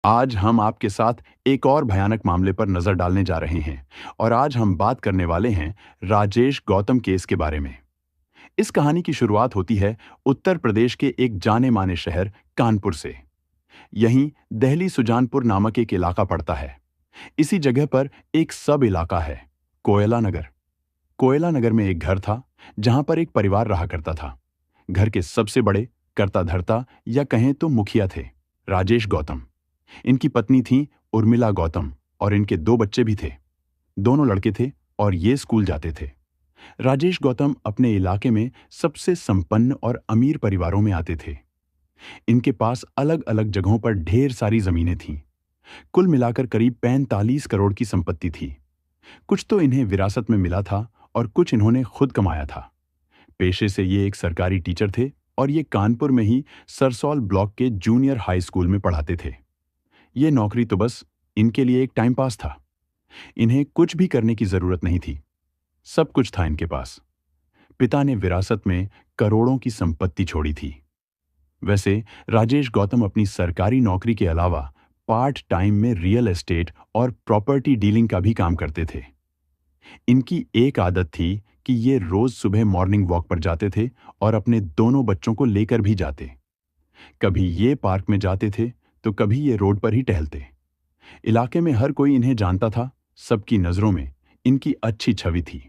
आज हम आपके साथ एक और भयानक मामले पर नजर डालने जा रहे हैं और आज हम बात करने वाले हैं राजेश गौतम केस के बारे में। इस कहानी की शुरुआत होती है उत्तर प्रदेश के एक जाने माने शहर कानपुर से। यहीं दिल्ली सुजानपुर नामक एक इलाका पड़ता है। इसी जगह पर एक सब इलाका है, कोयला नगर। कोयला नगर में एक घर था जहां पर एक परिवार रहा करता था। घर के सबसे बड़े कर्ता धर्ता या कहें तो मुखिया थे राजेश गौतम। इनकी पत्नी थी उर्मिला गौतम और इनके दो बच्चे भी थे। दोनों लड़के थे और ये स्कूल जाते थे। राजेश गौतम अपने इलाके में सबसे संपन्न और अमीर परिवारों में आते थे। इनके पास अलग अलग जगहों पर ढेर सारी जमीनें थीं। कुल मिलाकर करीब 45 करोड़ की संपत्ति थी। कुछ तो इन्हें विरासत में मिला था और कुछ इन्होंने खुद कमाया था। पेशे से ये एक सरकारी टीचर थे और ये कानपुर में ही सरसौल ब्लॉक के जूनियर हाई स्कूल में पढ़ाते थे। ये नौकरी तो बस इनके लिए एक टाइम पास था। इन्हें कुछ भी करने की जरूरत नहीं थी। सब कुछ था इनके पास। पिता ने विरासत में करोड़ों की संपत्ति छोड़ी थी। वैसे राजेश गौतम अपनी सरकारी नौकरी के अलावा पार्ट टाइम में रियल एस्टेट और प्रॉपर्टी डीलिंग का भी काम करते थे। इनकी एक आदत थी कि ये रोज सुबह मॉर्निंग वॉक पर जाते थे और अपने दोनों बच्चों को लेकर भी जाते। कभी ये पार्क में जाते थे तो कभी ये रोड पर ही टहलते। इलाके में हर कोई इन्हें जानता था। सबकी नजरों में इनकी अच्छी छवि थी।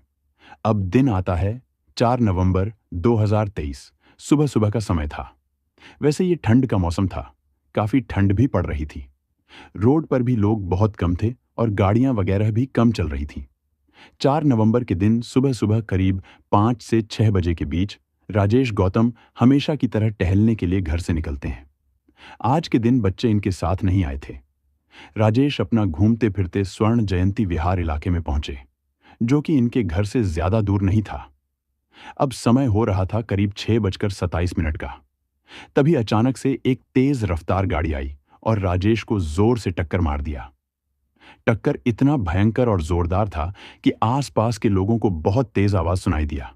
अब दिन आता है 4 नवंबर 2023। सुबह सुबह का समय था। वैसे ये ठंड का मौसम था। काफी ठंड भी पड़ रही थी। रोड पर भी लोग बहुत कम थे और गाड़ियां वगैरह भी कम चल रही थी। 4 नवंबर के दिन सुबह सुबह करीब 5 से 6 बजे के बीच राजेश गौतम हमेशा की तरह टहलने के लिए घर से निकलते हैं। आज के दिन बच्चे इनके साथ नहीं आए थे। राजेश अपना घूमते फिरते स्वर्ण जयंती विहार इलाके में पहुंचे, जो कि इनके घर से ज्यादा दूर नहीं था। अब समय हो रहा था करीब 6:27 का। तभी अचानक से एक तेज रफ्तार गाड़ी आई और राजेश को जोर से टक्कर मार दिया। टक्कर इतना भयंकर और जोरदार था कि आसपास के लोगों को बहुत तेज आवाज सुनाई दिया,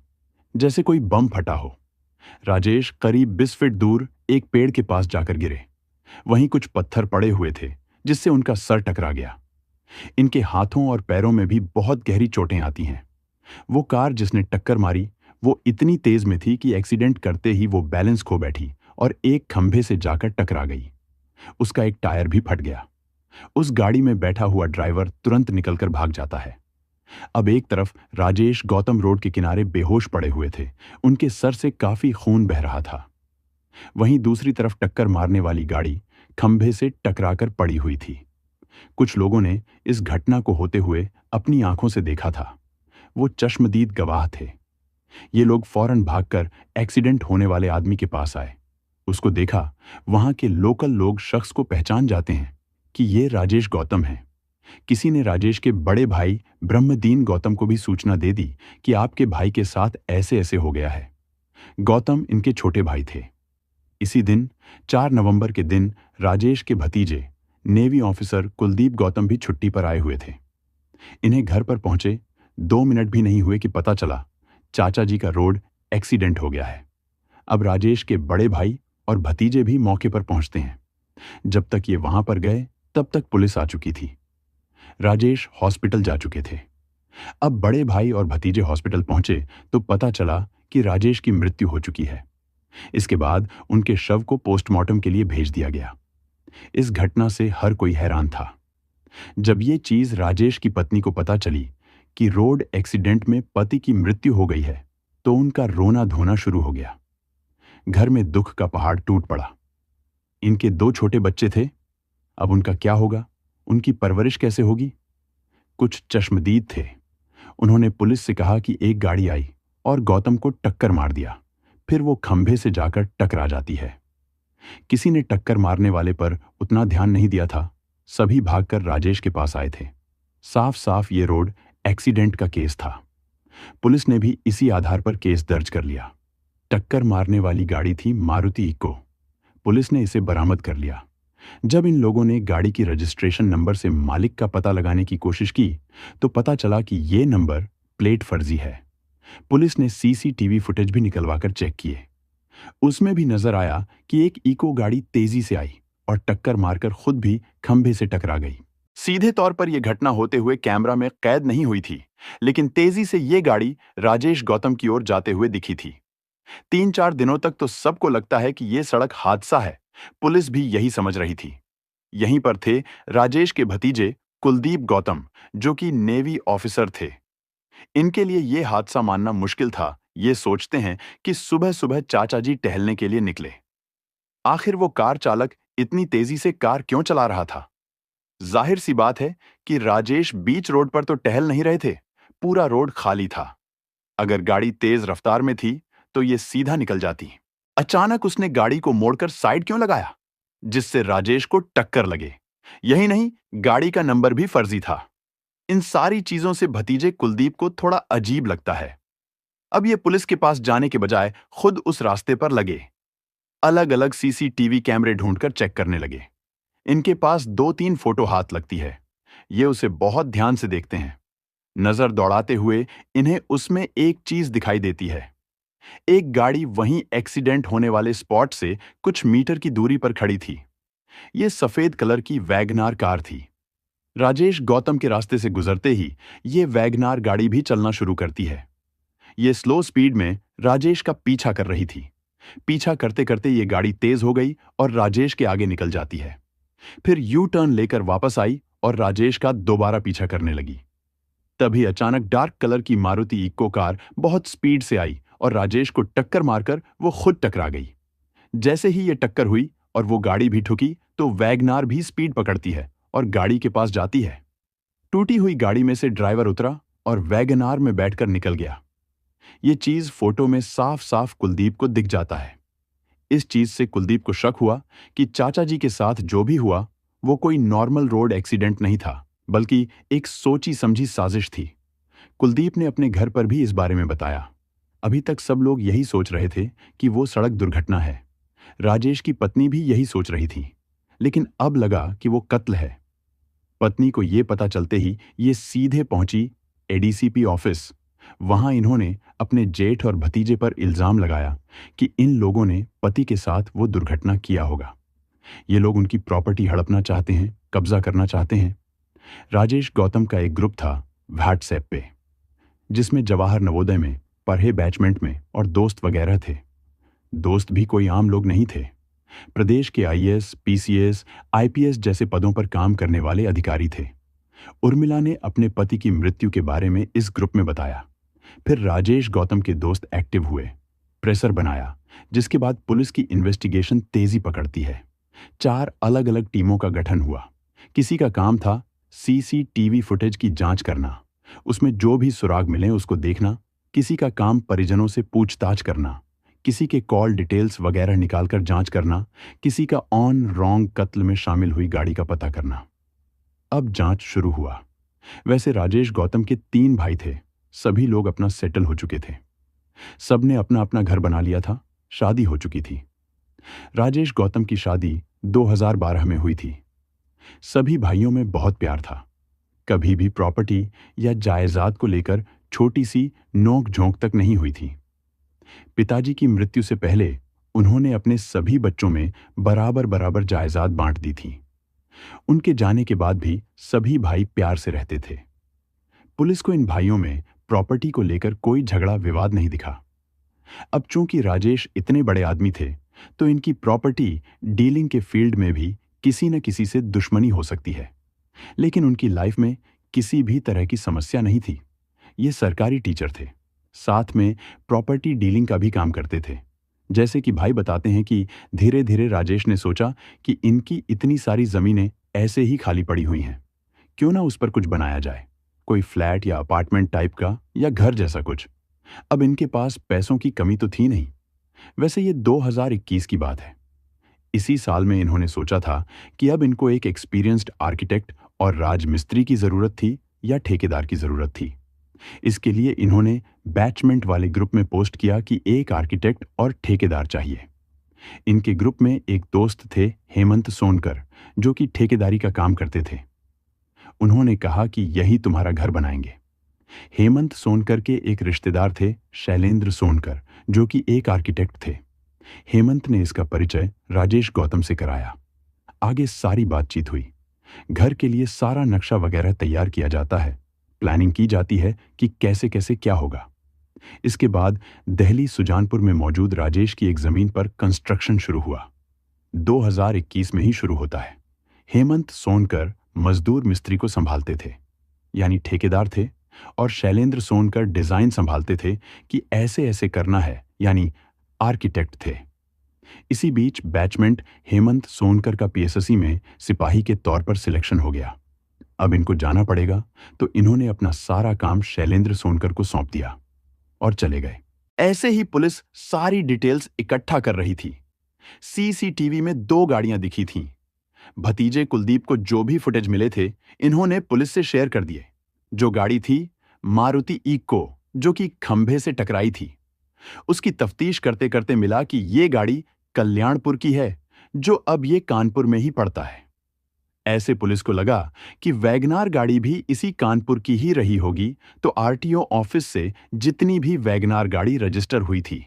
जैसे कोई बम फटा हो। राजेश करीब 20 फीट दूर एक पेड़ के पास जाकर गिरे। वहीं कुछ पत्थर पड़े हुए थे जिससे उनका सर टकरा गया। इनके हाथों और पैरों में भी बहुत गहरी चोटें आती हैं। वो कार जिसने टक्कर मारी वो इतनी तेज में थी कि एक्सीडेंट करते ही वो बैलेंस खो बैठी और एक खंभे से जाकर टकरा गई। उसका एक टायर भी फट गया। उस गाड़ी में बैठा हुआ ड्राइवर तुरंत निकलकर भाग जाता है। अब एक तरफ राजेश गौतम रोड के किनारे बेहोश पड़े हुए थे। उनके सर से काफी खून बह रहा था। वहीं दूसरी तरफ टक्कर मारने वाली गाड़ी खंभे से टकराकर पड़ी हुई थी। कुछ लोगों ने इस घटना को होते हुए अपनी आंखों से देखा था। वो चश्मदीद गवाह थे। ये लोग फौरन भागकर एक्सीडेंट होने वाले आदमी के पास आए। उसको देखा। वहां के लोकल लोग शख्स को पहचान जाते हैं कि ये राजेश गौतम हैं। किसी ने राजेश के बड़े भाई ब्रह्मदीन गौतम को भी सूचना दे दी कि आपके भाई के साथ ऐसे ऐसे हो गया है। गौतम इनके छोटे भाई थे। इसी दिन 4 नवंबर के दिन राजेश के भतीजे नेवी ऑफिसर कुलदीप गौतम भी छुट्टी पर आए हुए थे। इन्हें घर पर पहुंचे 2 मिनट भी नहीं हुए कि पता चला चाचा जी का रोड एक्सीडेंट हो गया है। अब राजेश के बड़े भाई और भतीजे भी मौके पर पहुंचते हैं। जब तक ये वहां पर गए तब तक पुलिस आ चुकी थी। राजेश हॉस्पिटल जा चुके थे। अब बड़े भाई और भतीजे हॉस्पिटल पहुंचे तो पता चला कि राजेश की मृत्यु हो चुकी है। इसके बाद उनके शव को पोस्टमार्टम के लिए भेज दिया गया। इस घटना से हर कोई हैरान था। जब ये चीज राजेश की पत्नी को पता चली कि रोड एक्सीडेंट में पति की मृत्यु हो गई है तो उनका रोना धोना शुरू हो गया। घर में दुख का पहाड़ टूट पड़ा। इनके 2 छोटे बच्चे थे। अब उनका क्या होगा? उनकी परवरिश कैसे होगी? कुछ चश्मदीद थे। उन्होंने पुलिस से कहा कि एक गाड़ी आई और गौतम को टक्कर मार दिया। फिर वो खंभे से जाकर टकरा जाती है। किसी ने टक्कर मारने वाले पर उतना ध्यान नहीं दिया था। सभी भागकर राजेश के पास आए थे। साफ साफ ये रोड एक्सीडेंट का केस था। पुलिस ने भी इसी आधार पर केस दर्ज कर लिया। टक्कर मारने वाली गाड़ी थी मारुति इको। पुलिस ने इसे बरामद कर लिया। जब इन लोगों ने गाड़ी की रजिस्ट्रेशन नंबर से मालिक का पता लगाने की कोशिश की तो पता चला कि ये नंबर प्लेट फर्जी है। पुलिस ने सीसीटीवी फुटेज भी निकलवाकर चेक किए। उसमें भी नजर आया कि एक इको गाड़ी तेजी से आई और टक्कर मारकर खुद भी खंभे से टकरा गई। सीधे तौर पर यह घटना होते हुए कैमरा में कैद नहीं हुई थी, लेकिन तेजी से ये गाड़ी राजेश गौतम की ओर जाते हुए दिखी थी। 3-4 दिनों तक तो सबको लगता है कि यह सड़क हादसा है। पुलिस भी यही समझ रही थी। यहीं पर थे राजेश के भतीजे कुलदीप गौतम, जो कि नेवी ऑफिसर थे। इनके लिए यह हादसा मानना मुश्किल था। ये सोचते हैं कि सुबह सुबह चाचा जी टहलने के लिए निकले। आखिर वो कार चालक इतनी तेजी से कार क्यों चला रहा था? जाहिर सी बात है कि राजेश बीच रोड पर तो टहल नहीं रहे थे। पूरा रोड खाली था। अगर गाड़ी तेज रफ्तार में थी तो ये सीधा निकल जाती। अचानक उसने गाड़ी को मोड़कर साइड क्यों लगाया, जिससे राजेश को टक्कर लगे? यही नहीं, गाड़ी का नंबर भी फर्जी था। इन सारी चीजों से भतीजे कुलदीप को थोड़ा अजीब लगता है। अब ये पुलिस के पास जाने के बजाय खुद उस रास्ते पर लगे। अलग अलग सीसीटीवी कैमरे ढूंढकर चेक करने लगे। इनके पास 2-3 फोटो हाथ लगती है। ये उसे बहुत ध्यान से देखते हैं। नजर दौड़ाते हुए इन्हें उसमें एक चीज दिखाई देती है। एक गाड़ी वहीं एक्सीडेंट होने वाले स्पॉट से कुछ मीटर की दूरी पर खड़ी थी। ये सफेद कलर की वैगनार कार थी। राजेश गौतम के रास्ते से गुजरते ही ये वैगनार गाड़ी भी चलना शुरू करती है। ये स्लो स्पीड में राजेश का पीछा कर रही थी। पीछा करते करते ये गाड़ी तेज हो गई और राजेश के आगे निकल जाती है। फिर यू टर्न लेकर वापस आई और राजेश का दोबारा पीछा करने लगी। तभी अचानक डार्क कलर की मारुति इक्को कार बहुत स्पीड से आई और राजेश को टक्कर मारकर वो खुद टकरा गई। जैसे ही ये टक्कर हुई और वो गाड़ी भी ठुकी तो वैगनार भी स्पीड पकड़ती है और गाड़ी के पास जाती है। टूटी हुई गाड़ी में से ड्राइवर उतरा और वैगनार में बैठकर निकल गया। ये चीज फोटो में साफ साफ कुलदीप को दिख जाता है। इस चीज से कुलदीप को शक हुआ कि चाचा जी के साथ जो भी हुआ वो कोई नॉर्मल रोड एक्सीडेंट नहीं था, बल्कि एक सोची समझी साजिश थी। कुलदीप ने अपने घर पर भी इस बारे में बताया। अभी तक सब लोग यही सोच रहे थे कि वो सड़क दुर्घटना है। राजेश की पत्नी भी यही सोच रही थी, लेकिन अब लगा कि वो कत्ल है। पत्नी को ये पता चलते ही ये सीधे पहुंची एडीसीपी ऑफिस। वहां इन्होंने अपने जेठ और भतीजे पर इल्जाम लगाया कि इन लोगों ने पति के साथ वो दुर्घटना किया होगा। ये लोग उनकी प्रॉपर्टी हड़पना चाहते हैं, कब्जा करना चाहते हैं। राजेश गौतम का एक ग्रुप था व्हाट्सएप पे, जिसमें जवाहर नवोदय में पढ़े बैचमेंट में और दोस्त वगैरह थे। दोस्त भी कोई आम लोग नहीं थे। प्रदेश के आईएएस, पीसीएस, आईपीएस जैसे पदों पर काम करने वाले अधिकारी थे। उर्मिला ने अपने पति की मृत्यु के बारे में इस ग्रुप में बताया। फिर राजेश गौतम के दोस्त एक्टिव हुए, प्रेशर बनाया, जिसके बाद पुलिस की इन्वेस्टिगेशन तेजी पकड़ती है। 4 अलग अलग टीमों का गठन हुआ। किसी का काम था सीसीटीवी फुटेज की जांच करना, उसमें जो भी सुराग मिले उसको देखना। किसी का काम परिजनों से पूछताछ करना, किसी के कॉल डिटेल्स वगैरह निकालकर जांच करना, किसी का ऑन रॉन्ग कत्ल में शामिल हुई गाड़ी का पता करना। अब जांच शुरू हुआ। वैसे राजेश गौतम के 3 भाई थे। सभी लोग अपना सेटल हो चुके थे। सबने अपना अपना घर बना लिया था, शादी हो चुकी थी। राजेश गौतम की शादी 2012 में हुई थी। सभी भाइयों में बहुत प्यार था। कभी भी प्रॉपर्टी या जायदाद को लेकर छोटी सी नोक झोंक तक नहीं हुई थी। पिताजी की मृत्यु से पहले उन्होंने अपने सभी बच्चों में बराबर बराबर जायदाद बांट दी थी। उनके जाने के बाद भी सभी भाई प्यार से रहते थे। पुलिस को इन भाइयों में प्रॉपर्टी को लेकर कोई झगड़ा विवाद नहीं दिखा। अब चूंकि राजेश इतने बड़े आदमी थे, तो इनकी प्रॉपर्टी डीलिंग के फील्ड में भी किसी न किसी से दुश्मनी हो सकती है। लेकिन उनकी लाइफ में किसी भी तरह की समस्या नहीं थी। ये सरकारी टीचर थे, साथ में प्रॉपर्टी डीलिंग का भी काम करते थे। जैसे कि भाई बताते हैं कि धीरे धीरे राजेश ने सोचा कि इनकी इतनी सारी जमीनें ऐसे ही खाली पड़ी हुई हैं, क्यों ना उस पर कुछ बनाया जाए, कोई फ्लैट या अपार्टमेंट टाइप का या घर जैसा कुछ। अब इनके पास पैसों की कमी तो थी नहीं। वैसे ये 2021 की बात है। इसी साल में इन्होंने सोचा था कि अब इनको एक एक्सपीरियंस्ड आर्किटेक्ट और राजमिस्त्री की जरूरत थी या ठेकेदार की जरूरत थी। इसके लिए इन्होंने बैचमेंट वाले ग्रुप में पोस्ट किया कि एक आर्किटेक्ट और ठेकेदार चाहिए। इनके ग्रुप में एक दोस्त थे हेमंत सोनकर, जो कि ठेकेदारी का काम करते थे। उन्होंने कहा कि यही तुम्हारा घर बनाएंगे। हेमंत सोनकर के एक रिश्तेदार थे शैलेंद्र सोनकर, जो कि एक आर्किटेक्ट थे। हेमंत ने इसका परिचय राजेश गौतम से कराया। आगे सारी बातचीत हुई। घर के लिए सारा नक्शा वगैरह तैयार किया जाता है, प्लानिंग की जाती है कि कैसे कैसे क्या होगा। इसके बाद दिल्ली सुजानपुर में मौजूद राजेश की एक जमीन पर कंस्ट्रक्शन शुरू हुआ। 2021 में ही शुरू होता है। हेमंत सोनकर मजदूर मिस्त्री को संभालते थे, यानी ठेकेदार थे, और शैलेंद्र सोनकर डिजाइन संभालते थे कि ऐसे ऐसे करना है, यानी आर्किटेक्ट थे। इसी बीच बैचमेंट हेमंत सोनकर का पीएसएससी में सिपाही के तौर पर सिलेक्शन हो गया। अब इनको जाना पड़ेगा, तो इन्होंने अपना सारा काम शैलेंद्र सोनकर को सौंप दिया और चले गए। ऐसे ही पुलिस सारी डिटेल्स इकट्ठा कर रही थी। सीसीटीवी में 2 गाड़ियां दिखी थीं। भतीजे कुलदीप को जो भी फुटेज मिले थे, इन्होंने पुलिस से शेयर कर दिए। जो गाड़ी थी मारुति इको, जो कि खंभे से टकराई थी। उसकी तफ्तीश करते करते मिला कि ये गाड़ी कल्याणपुर की है, जो अब ये कानपुर में ही पड़ता है। ऐसे पुलिस को लगा कि वैगनार गाड़ी भी इसी कानपुर की ही रही होगी, तो आरटीओ ऑफिस से जितनी भी वैगनार गाड़ी रजिस्टर हुई थी।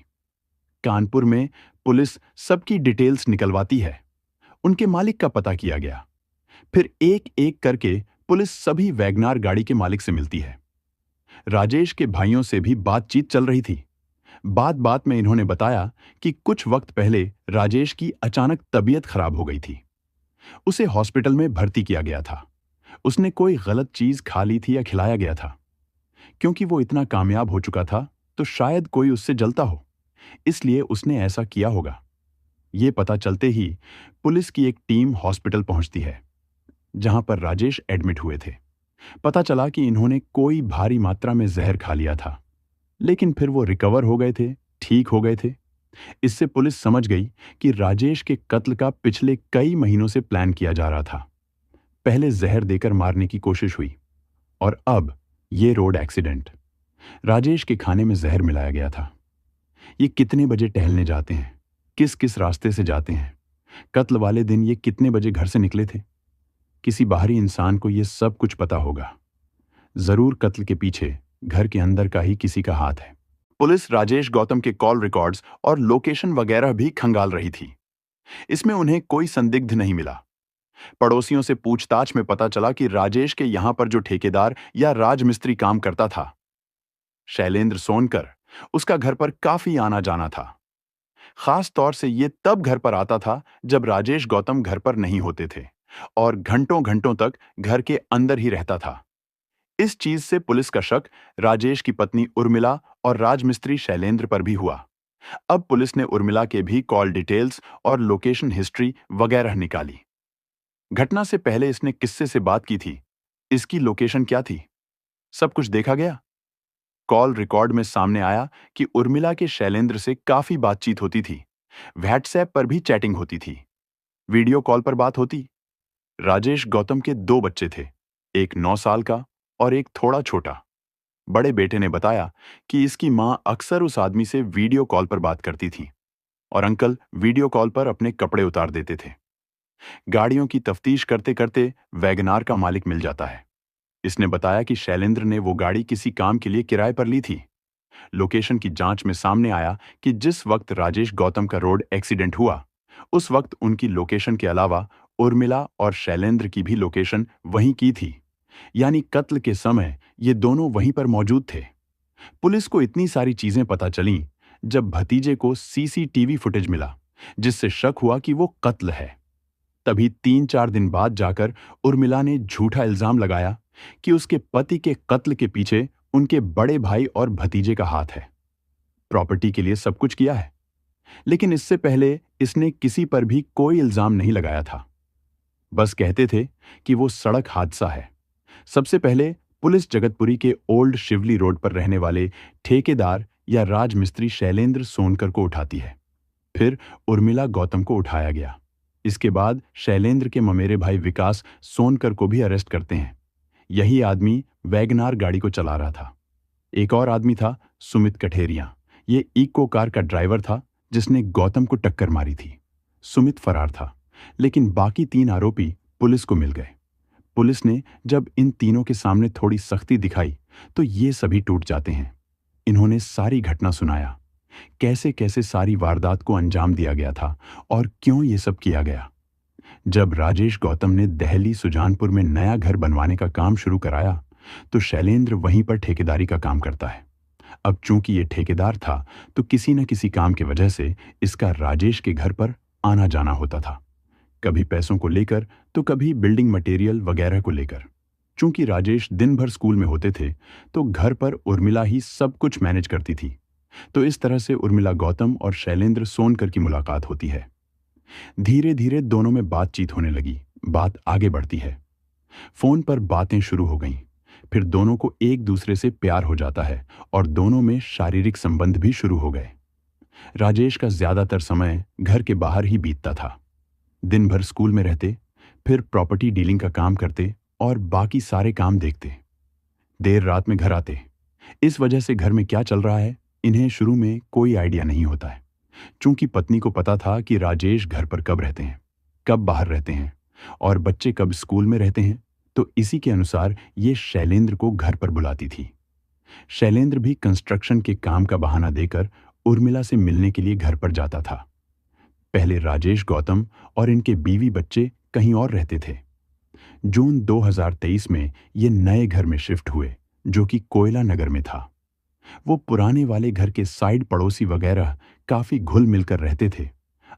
कानपुर में पुलिस सबकी डिटेल्स निकलवाती है। उनके मालिक का पता किया गया। फिर एक एक करके पुलिस सभी वैगनार गाड़ी के मालिक से मिलती है। राजेश के भाइयों से भी बातचीत चल रही थी। बात बात में इन्होंने बताया कि कुछ वक्त पहले राजेश की अचानक तबीयत खराब हो गई थी। उसे हॉस्पिटल में भर्ती किया गया था। उसने कोई गलत चीज खा ली थी या खिलाया गया था। क्योंकि वो इतना कामयाब हो चुका था, तो शायद कोई उससे जलता हो, इसलिए उसने ऐसा किया होगा। ये पता चलते ही पुलिस की एक टीम हॉस्पिटल पहुंचती है, जहां पर राजेश एडमिट हुए थे। पता चला कि इन्होंने कोई भारी मात्रा में जहर खा लिया था, लेकिन फिर वो रिकवर हो गए थे, ठीक हो गए थे। इससे पुलिस समझ गई कि राजेश के कत्ल का पिछले कई महीनों से प्लान किया जा रहा था। पहले जहर देकर मारने की कोशिश हुई, और अब ये रोड एक्सीडेंट। राजेश के खाने में जहर मिलाया गया था। ये कितने बजे टहलने जाते हैं, किस किस रास्ते से जाते हैं, कत्ल वाले दिन ये कितने बजे घर से निकले थे, किसी बाहरी इंसान को ये सब कुछ पता होगा। जरूर कत्ल के पीछे घर के अंदर का ही किसी का हाथ है। पुलिस राजेश गौतम के कॉल रिकॉर्ड्स और लोकेशन वगैरह भी खंगाल रही थी। इसमें उन्हें कोई संदिग्ध नहीं मिला। पड़ोसियों से पूछताछ में पता चला कि राजेश के यहां पर जो ठेकेदार या राजमिस्त्री काम करता था, शैलेंद्र सोनकर, उसका घर पर काफी आना जाना था। खास तौर से ये तब घर पर आता था जब राजेश गौतम घर पर नहीं होते थे, और घंटों घंटों तक घर के अंदर ही रहता था। इस चीज से पुलिस का शक राजेश की पत्नी उर्मिला और राजमिस्त्री शैलेंद्र पर भी हुआ। अब पुलिस ने उर्मिला के भी कॉल डिटेल्स और लोकेशन हिस्ट्री वगैरह निकाली। घटना से पहले इसने किससे से बात की थी, इसकी लोकेशन क्या थी, सब कुछ देखा गया। कॉल रिकॉर्ड में सामने आया कि उर्मिला के शैलेंद्र से काफी बातचीत होती थी। व्हाट्सएप पर भी चैटिंग होती थी, वीडियो कॉल पर बात होती। राजेश गौतम के 2 बच्चे थे, एक 9 साल का और एक थोड़ा छोटा। बड़े बेटे ने बताया कि इसकी मां अक्सर उस आदमी से वीडियो कॉल पर बात करती थी, और अंकल वीडियो कॉल पर अपने कपड़े उतार देते थे। गाड़ियों की तफ्तीश करते करते वैगनार का मालिक मिल जाता है। इसने बताया कि शैलेंद्र ने वो गाड़ी किसी काम के लिए किराए पर ली थी। लोकेशन की जांच में सामने आया कि जिस वक्त राजेश गौतम का रोड एक्सीडेंट हुआ, उस वक्त उनकी लोकेशन के अलावा उर्मिला और शैलेंद्र की भी लोकेशन वहीं की थी, यानी कत्ल के समय ये दोनों वहीं पर मौजूद थे। पुलिस को इतनी सारी चीजें पता चलीं जब भतीजे को सीसीटीवी फुटेज मिला, जिससे शक हुआ कि वो कत्ल है। तभी 3-4 दिन बाद जाकर उर्मिला ने झूठा इल्जाम लगाया कि उसके पति के कत्ल के पीछे उनके बड़े भाई और भतीजे का हाथ है। प्रॉपर्टी के लिए सब कुछ किया है, लेकिन इससे पहले इसने किसी पर भी कोई इल्जाम नहीं लगाया था। बस कहते थे कि वो सड़क हादसा है। सबसे पहले पुलिस जगतपुरी के ओल्ड शिवली रोड पर रहने वाले ठेकेदार या राजमिस्त्री शैलेंद्र सोनकर को उठाती है। फिर उर्मिला गौतम को उठाया गया। इसके बाद शैलेंद्र के ममेरे भाई विकास सोनकर को भी अरेस्ट करते हैं। यही आदमी वैगनार गाड़ी को चला रहा था। एक और आदमी था सुमित कठेरिया। ये इको कार का ड्राइवर था जिसने गौतम को टक्कर मारी थी। सुमित फरार था, लेकिन बाकी 3 आरोपी पुलिस को मिल गए। पुलिस ने जब इन तीनों के सामने थोड़ी सख्ती दिखाई तो ये सभी टूट जाते हैं। इन्होंने सारी घटना सुनाया, कैसे कैसे सारी वारदात को अंजाम दिया गया था और क्यों ये सब किया गया। जब राजेश गौतम ने दिल्ली सुजानपुर में नया घर बनवाने का काम शुरू कराया, तो शैलेंद्र वहीं पर ठेकेदारी का काम करता है। अब चूंकि ये ठेकेदार था, तो किसी न किसी काम की वजह से इसका राजेश के घर पर आना जाना होता था। कभी पैसों को लेकर, तो कभी बिल्डिंग मटेरियल वगैरह को लेकर। चूंकि राजेश दिन भर स्कूल में होते थे, तो घर पर उर्मिला ही सब कुछ मैनेज करती थी। तो इस तरह से उर्मिला गौतम और शैलेंद्र सोनकर की मुलाकात होती है। धीरे धीरे दोनों में बातचीत होने लगी, बात आगे बढ़ती है। फोन पर बातें शुरू हो गईं। फिर दोनों को एक दूसरे से प्यार हो जाता है और दोनों में शारीरिक संबंध भी शुरू हो गए। राजेश का ज्यादातर समय घर के बाहर ही बीतता था। दिन भर स्कूल में रहते, फिर प्रॉपर्टी डीलिंग का काम करते और बाकी सारे काम देखते। देर रात में घर आते। इस वजह से घर में क्या चल रहा है, इन्हें शुरू में कोई आइडिया नहीं होता है। चूंकि पत्नी को पता था कि राजेश घर पर कब रहते हैं, कब बाहर रहते हैं और बच्चे कब स्कूल में रहते हैं, तो इसी के अनुसार ये शैलेंद्र को घर पर बुलाती थी। शैलेंद्र भी कंस्ट्रक्शन के काम का बहाना देकर उर्मिला से मिलने के लिए घर पर जाता था। पहले राजेश गौतम और इनके बीवी बच्चे कहीं और रहते थे। जून 2023 में ये नए घर में शिफ्ट हुए, जो कि कोयला नगर में था। वो पुराने वाले घर के साइड पड़ोसी वगैरह काफी घुल मिलकर रहते थे।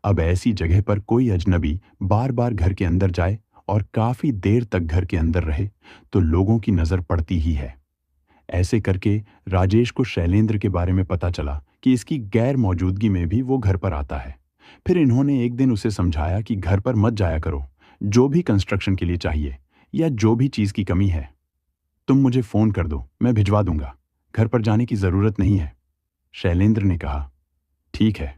अब ऐसी जगह पर कोई अजनबी बार बार घर के अंदर जाए और काफी देर तक घर के अंदर रहे, तो लोगों की नजर पड़ती ही है। ऐसे करके राजेश को शैलेंद्र के बारे में पता चला कि इसकी गैर मौजूदगी में भी वो घर पर आता है। फिर इन्होंने एक दिन उसे समझाया कि घर पर मत जाया करो, जो भी कंस्ट्रक्शन के लिए चाहिए या जो भी चीज की कमी है, तुम मुझे फोन कर दो, मैं भिजवा दूंगा, घर पर जाने की जरूरत नहीं है। शैलेंद्र ने कहा, ठीक है।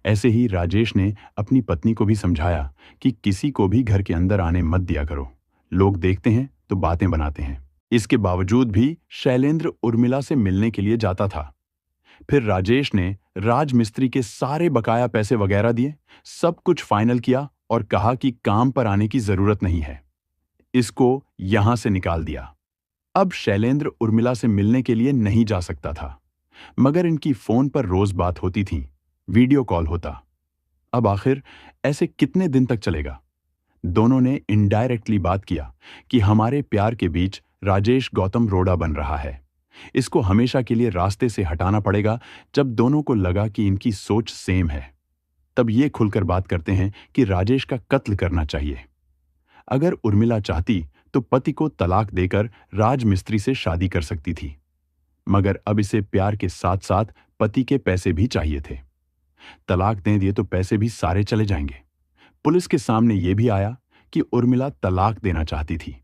ऐसे ही राजेश ने अपनी पत्नी को भी समझाया कि किसी को भी घर के अंदर आने मत दिया करो, लोग देखते हैं तो बातें बनाते हैं। इसके बावजूद भी शैलेंद्र उर्मिला से मिलने के लिए जाता था। फिर राजेश ने राजमिस्त्री के सारे बकाया पैसे वगैरह दिए, सब कुछ फाइनल किया और कहा कि काम पर आने की जरूरत नहीं है, इसको यहां से निकाल दिया। अब शैलेंद्र उर्मिला से मिलने के लिए नहीं जा सकता था, मगर इनकी फोन पर रोज बात होती थी, वीडियो कॉल होता। अब आखिर ऐसे कितने दिन तक चलेगा? दोनों ने इनडायरेक्टली बात किया कि हमारे प्यार के बीच राजेश गौतम रोड़ा बन रहा है, इसको हमेशा के लिए रास्ते से हटाना पड़ेगा। जब दोनों को लगा कि इनकी सोच सेम है, तब ये खुलकर बात करते हैं कि राजेश का कत्ल करना चाहिए। अगर उर्मिला चाहती तो पति को तलाक देकर राजमिस्त्री से शादी कर सकती थी, मगर अब इसे प्यार के साथ साथ पति के पैसे भी चाहिए थे। तलाक दे दिए तो पैसे भी सारे चले जाएंगे। पुलिस के सामने यह भी आया कि उर्मिला तलाक देना चाहती थी,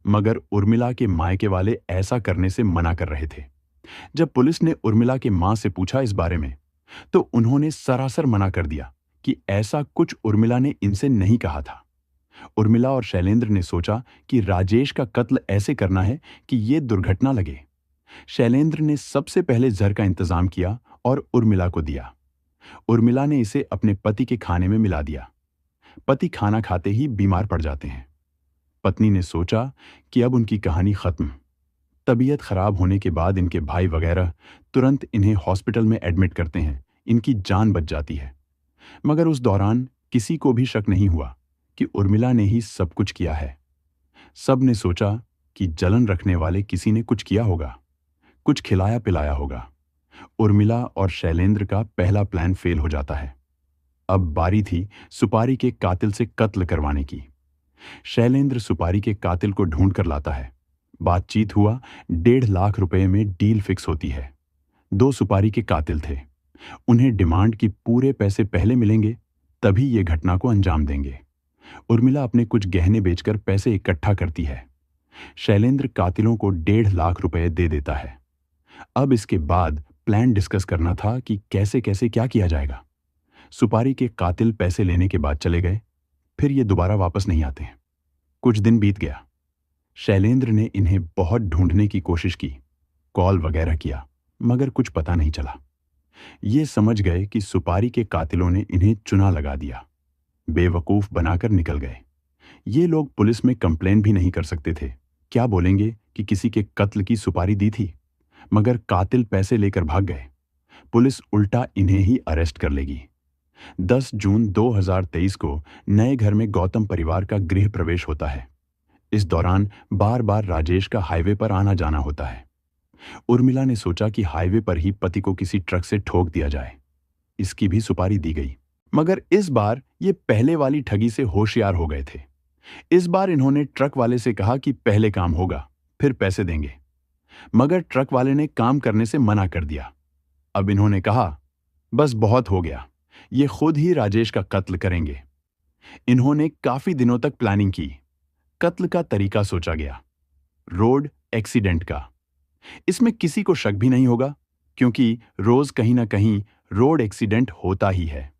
मगर उर्मिला के मायके वाले ऐसा करने से मना कर रहे थे। जब पुलिस ने उर्मिला के मां से पूछा इस बारे में, तो उन्होंने सरासर मना कर दिया कि ऐसा कुछ उर्मिला ने इनसे नहीं कहा था। उर्मिला और शैलेंद्र ने सोचा कि राजेश का कत्ल ऐसे करना है कि यह दुर्घटना लगे। शैलेंद्र ने सबसे पहले जहर का इंतजाम किया और उर्मिला को दिया। उर्मिला ने इसे अपने पति के खाने में मिला दिया। पति खाना खाते ही बीमार पड़ जाते हैं। पत्नी ने सोचा कि अब उनकी कहानी खत्म। तबीयत खराब होने के बाद इनके भाई वगैरह तुरंत इन्हें हॉस्पिटल में एडमिट करते हैं, इनकी जान बच जाती है। मगर उस दौरान किसी को भी शक नहीं हुआ कि उर्मिला ने ही सब कुछ किया है। सब ने सोचा कि जलन रखने वाले किसी ने कुछ किया होगा, कुछ खिलाया पिलाया होगा। उर्मिला और शैलेंद्र का पहला प्लान फेल हो जाता है। अब बारी थी सुपारी के कातिल से कत्ल करवाने की। शैलेंद्र सुपारी के कातिल को ढूंढ कर लाता है। बातचीत हुआ, 1.5 लाख रुपए में डील फिक्स होती है। 2 सुपारी के कातिल थे। उन्हें डिमांड की पूरे पैसे पहले मिलेंगे, तभी ये घटना को अंजाम देंगे। उर्मिला अपने कुछ गहने बेचकर पैसे इकट्ठा करती है। शैलेंद्र कातिलों को 1.5 लाख रुपए दे देता है। अब इसके बाद प्लान डिस्कस करना था कि कैसे कैसे क्या किया जाएगा। सुपारी के कातिल पैसे लेने के बाद चले गए, फिर ये दोबारा वापस नहीं आते। कुछ दिन बीत गया। शैलेंद्र ने इन्हें बहुत ढूंढने की कोशिश की, कॉल वगैरह किया, मगर कुछ पता नहीं चला। ये समझ गए कि सुपारी के कातिलों ने इन्हें चुना लगा दिया, बेवकूफ बनाकर निकल गए। ये लोग पुलिस में कंप्लेन भी नहीं कर सकते थे। क्या बोलेंगे कि किसी के कत्ल की सुपारी दी थी, मगर कातिल पैसे लेकर भाग गए। पुलिस उल्टा इन्हें ही अरेस्ट कर लेगी। 10 जून 2023 को नए घर में गौतम परिवार का गृह प्रवेश होता है। इस दौरान बार बार राजेश का हाईवे पर आना जाना होता है। उर्मिला ने सोचा कि हाईवे पर ही पति को किसी ट्रक से ठोक दिया जाए। इसकी भी सुपारी दी गई, मगर इस बार ये पहले वाली ठगी से होशियार हो गए थे। इस बार इन्होंने ट्रक वाले से कहा कि पहले काम होगा, फिर पैसे देंगे। मगर ट्रक वाले ने काम करने से मना कर दिया। अब इन्होंने कहा, बस बहुत हो गया, ये खुद ही राजेश का कत्ल करेंगे। इन्होंने काफी दिनों तक प्लानिंग की। कत्ल का तरीका सोचा गया, रोड एक्सीडेंट का। इसमें किसी को शक भी नहीं होगा, क्योंकि रोज कहीं ना कहीं रोड एक्सीडेंट होता ही है।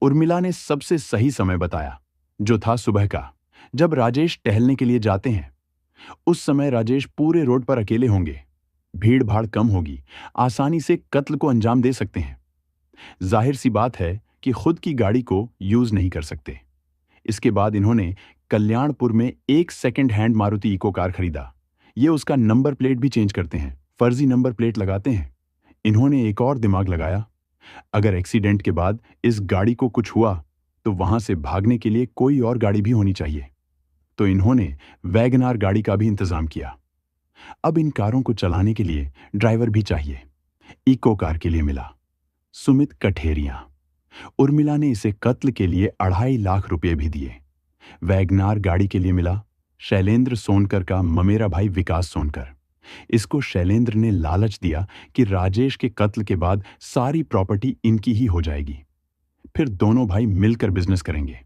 उर्मिला ने सबसे सही समय बताया, जो था सुबह का, जब राजेश टहलने के लिए जाते हैं। उस समय राजेश पूरे रोड पर अकेले होंगे, भीड़ भाड़ कम होगी, आसानी से कत्ल को अंजाम दे सकते हैं। जाहिर सी बात है कि खुद की गाड़ी को यूज नहीं कर सकते। इसके बाद इन्होंने कल्याणपुर में एक second hand Maruti Eeco car खरीदा। ये उसका नंबर प्लेट भी चेंज करते हैं, फर्जी नंबर प्लेट लगाते हैं। इन्होंने एक और दिमाग लगाया, अगर एक्सीडेंट के बाद इस गाड़ी को कुछ हुआ तो वहां से भागने के लिए कोई और गाड़ी भी होनी चाहिए। तो इन्होंने वैगनार गाड़ी का भी इंतजाम किया। अब इन कारों को चलाने के लिए ड्राइवर भी चाहिए। इको कार के लिए मिला सुमित कठेरिया। उर्मिला ने इसे कत्ल के लिए 2.5 लाख रुपए भी दिए। वैगनार गाड़ी के लिए मिला शैलेंद्र सोनकर का ममेरा भाई विकास सोनकर। इसको शैलेंद्र ने लालच दिया कि राजेश के कत्ल के बाद सारी प्रॉपर्टी इनकी ही हो जाएगी, फिर दोनों भाई मिलकर बिजनेस करेंगे।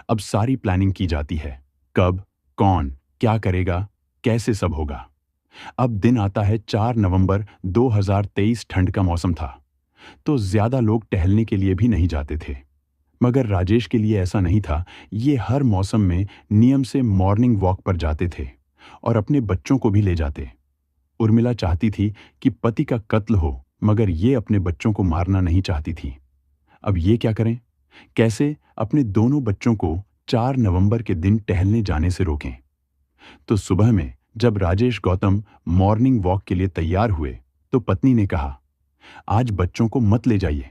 अब सारी प्लानिंग की जाती है, कब, कौन, क्या करेगा, कैसे सब होगा। अब दिन आता है 4 नवंबर 2023। ठंड का मौसम था, तो ज्यादा लोग टहलने के लिए भी नहीं जाते थे। मगर राजेश के लिए ऐसा नहीं था। ये हर मौसम में नियम से मॉर्निंग वॉक पर जाते थे और अपने बच्चों को भी ले जाते। उर्मिला चाहती थी कि पति का कत्ल हो, मगर ये अपने बच्चों को मारना नहीं चाहती थी। अब ये क्या करें? कैसे अपने दोनों बच्चों को 4 नवंबर के दिन टहलने जाने से रोकें? तो सुबह में जब राजेश गौतम मॉर्निंग वॉक के लिए तैयार हुए तो पत्नी ने कहा, आज बच्चों को मत ले जाइए,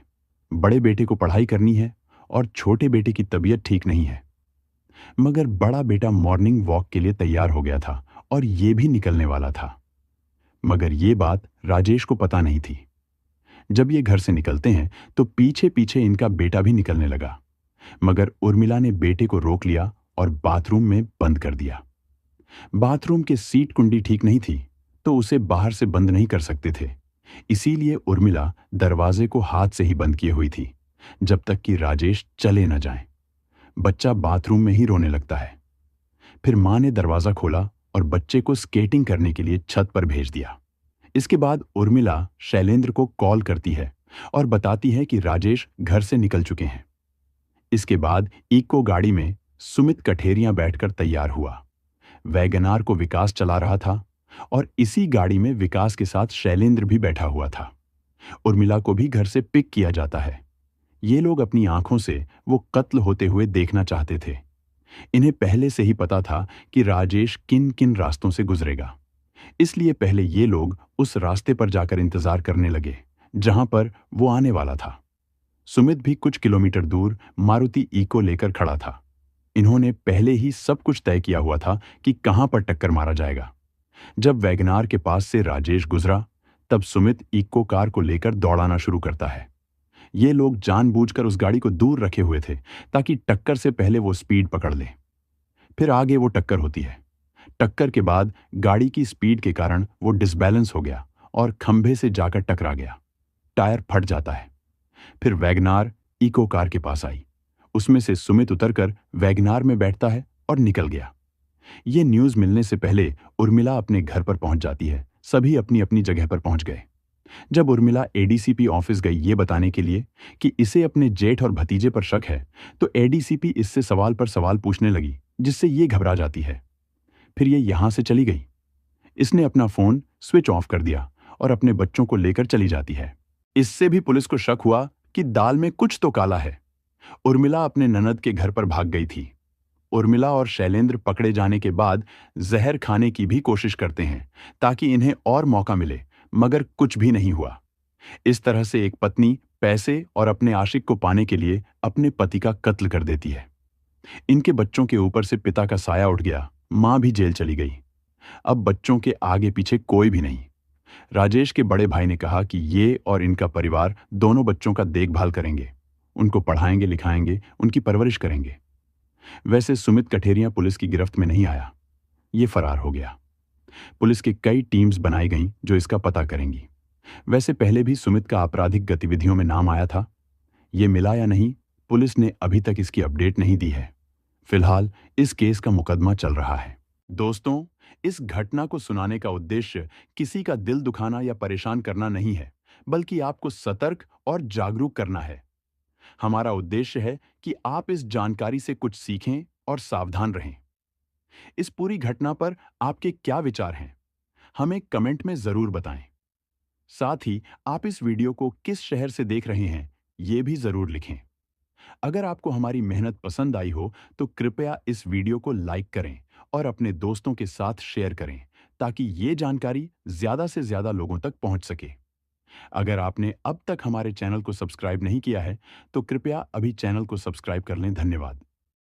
बड़े बेटे को पढ़ाई करनी है और छोटे बेटे की तबीयत ठीक नहीं है। मगर बड़ा बेटा मॉर्निंग वॉक के लिए तैयार हो गया था और ये भी निकलने वाला था। मगर ये बात राजेश को पता नहीं थी। जब ये घर से निकलते हैं तो पीछे पीछे इनका बेटा भी निकलने लगा, मगर उर्मिला ने बेटे को रोक लिया और बाथरूम में बंद कर दिया। बाथरूम के सीट कुंडी ठीक नहीं थी, तो उसे बाहर से बंद नहीं कर सकते थे। इसीलिए उर्मिला दरवाजे को हाथ से ही बंद किए हुई थी, जब तक कि राजेश चले न जाएं। बच्चा बाथरूम में ही रोने लगता है। फिर मां ने दरवाजा खोला और बच्चे को स्केटिंग करने के लिए छत पर भेज दिया। इसके बाद उर्मिला शैलेंद्र को कॉल करती है और बताती है कि राजेश घर से निकल चुके हैं। इसके बाद इको गाड़ी में सुमित कठेरिया बैठकर तैयार हुआ। वैगनार को विकास चला रहा था और इसी गाड़ी में विकास के साथ शैलेंद्र भी बैठा हुआ था। उर्मिला को भी घर से पिक किया जाता है। ये लोग अपनी आंखों से वो कत्ल होते हुए देखना चाहते थे। इन्हें पहले से ही पता था कि राजेश किन किन रास्तों से गुजरेगा, इसलिए पहले ये लोग उस रास्ते पर जाकर इंतजार करने लगे जहां पर वो आने वाला था। सुमित भी कुछ किलोमीटर दूर मारुति इको लेकर खड़ा था। इन्होंने पहले ही सब कुछ तय किया हुआ था कि कहां पर टक्कर मारा जाएगा। जब वैगनार के पास से राजेश गुजरा, तब सुमित इको कार को लेकर दौड़ाना शुरू करता है। ये लोग जानबूझकर उस गाड़ी को दूर रखे हुए थे ताकि टक्कर से पहले वो स्पीड पकड़ ले। फिर आगे वो टक्कर होती है। टक्कर के बाद गाड़ी की स्पीड के कारण वो डिसबैलेंस हो गया और खंभे से जाकर टकरा गया। टायर फट जाता है। फिर वैगनार इको कार के पास आई। उसमें से सुमित उतरकर वैगनार में बैठता है और निकल गया। ये न्यूज मिलने से पहले उर्मिला अपने घर पर पहुंच जाती है। सभी अपनी अपनी जगह पर पहुंच गए। जब उर्मिला एडीसीपी ऑफिस गई ये बताने के लिए कि इसे अपने जेठ और भतीजे पर शक है, तो एडीसीपी इससे सवाल पर सवाल पूछने लगी, जिससे ये घबरा जाती है। फिर ये यहां से चली गई। इसने अपना फोन स्विच ऑफ कर दिया और अपने बच्चों को लेकर चली जाती है। इससे भी पुलिस को शक हुआ कि दाल में कुछ तो काला है। उर्मिला अपने ननद के घर पर भाग गई थी। उर्मिला और शैलेंद्र पकड़े जाने के बाद जहर खाने की भी कोशिश करते हैं ताकि इन्हें और मौका मिले, मगर कुछ भी नहीं हुआ। इस तरह से एक पत्नी पैसे और अपने आशिक को पाने के लिए अपने पति का कत्ल कर देती है। इनके बच्चों के ऊपर से पिता का साया उठ गया, मां भी जेल चली गई। अब बच्चों के आगे पीछे कोई भी नहीं। राजेश के बड़े भाई ने कहा कि ये और इनका परिवार दोनों बच्चों का देखभाल करेंगे, उनको पढ़ाएंगे लिखाएंगे, उनकी परवरिश करेंगे। वैसे सुमित कठेरिया पुलिस की गिरफ्त में नहीं आया, ये फरार हो गया। पुलिस की कई टीम्स बनाई गईं जो इसका पता करेंगी। वैसे पहले भी सुमित का आपराधिक गतिविधियों में नाम आया था। ये मिला या नहीं, पुलिस ने अभी तक इसकी अपडेट नहीं दी है। फिलहाल इस केस का मुकदमा चल रहा है। दोस्तों, इस घटना को सुनाने का उद्देश्य किसी का दिल दुखाना या परेशान करना नहीं है, बल्कि आपको सतर्क और जागरूक करना है। हमारा उद्देश्य है कि आप इस जानकारी से कुछ सीखें और सावधान रहें। इस पूरी घटना पर आपके क्या विचार हैं? हमें कमेंट में जरूर बताएं। साथ ही आप इस वीडियो को किस शहर से देख रहे हैं, ये भी जरूर लिखें। अगर आपको हमारी मेहनत पसंद आई हो तो कृपया इस वीडियो को लाइक करें और अपने दोस्तों के साथ शेयर करें, ताकि ये जानकारी ज्यादा से ज्यादा लोगों तक पहुंच सके। अगर आपने अब तक हमारे चैनल को सब्सक्राइब नहीं किया है तो कृपया अभी चैनल को सब्सक्राइब कर लें। धन्यवाद।